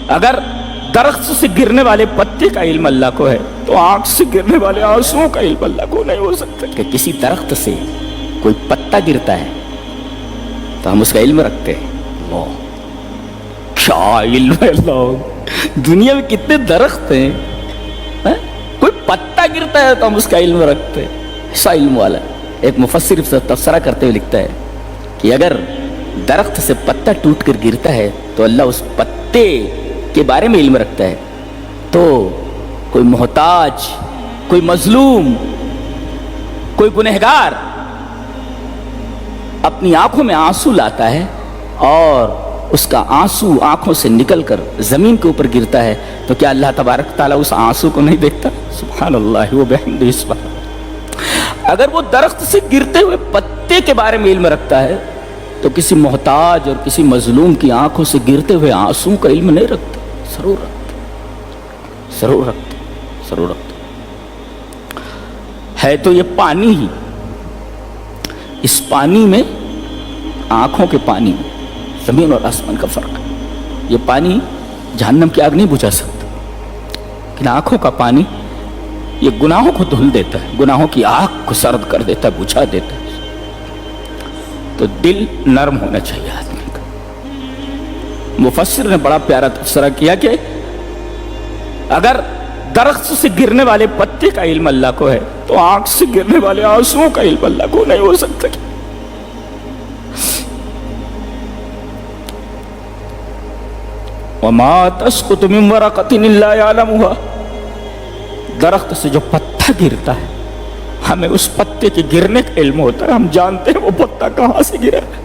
اگر درخت سے گرنے والے پتے کا علم اللہ کو ہے تو آنکھ سے گرنے والے آنسوؤں کا علم اللہ کو نہیں ہو سکتا۔ کہ کسی درخت سے کوئی پتا گرتا ہے تو ہم اس کا علم رکھتے ہیں۔ اللہ کیا علم ہے اللہ! دنیا میں کتنے درخت ہیں، کوئی پتا گرتا ہے تو ہم اس کا علم رکھتے ہیں۔ ایسا علم والا ایک مفسر تفسیرہ کرتے ہوئے لکھتا ہے کہ اگر درخت سے پتا ٹوٹ کر گرتا ہے تو اللہ اس پتے کے بارے میں علم رکھتا ہے، تو کوئی محتاج، کوئی مظلوم، کوئی گنہگار اپنی آنکھوں میں آنسو لاتا ہے اور اس کا آنسو آنکھوں سے نکل کر زمین کے اوپر گرتا ہے تو کیا اللہ تبارک تعالیٰ اس آنسو کو نہیں دیکھتا؟ سبحان اللہ و بحمدہ سبحان۔ اگر وہ درخت سے گرتے ہوئے پتے کے بارے میں علم رکھتا ہے تو کسی محتاج اور کسی مظلوم کی آنکھوں سے گرتے ہوئے آنسو کا علم نہیں رکھتا؟ ضرور رکھتا، ضرور رکھتا، ضرور رکھتا ہے۔ تو یہ پانی ہی، اس پانی میں، آنکھوں کے پانی میں زمین اور آسمان کا فرق ہے۔ یہ پانی جہنم کی آگ نہیں بجھا سکتا، لیکن آنکھوں کا پانی یہ گناہوں کو دھل دیتا ہے، گناہوں کی آگ کو سرد کر دیتا ہے، بجھا دیتا ہے۔ تو دل نرم ہونا چاہیے آدمی کا۔ مفسر نے بڑا پیارا تفسیرہ کیا کہ اگر درخت سے گرنے والے پتے کا علم اللہ کو ہے تو آنکھ سے گرنے والے آنسوؤں کا علم اللہ کو نہیں ہو سکتا۔ وَمَا تَسْقُطُ مِن وَرَقَةٍ إِلَّا يَعْلَمُهَا، درخت سے جو پتا گرتا ہے ہمیں اس پتے کے گرنے کا علم ہوتا ہے، ہم جانتے ہیں وہ پتا کہاں سے گرا ہے۔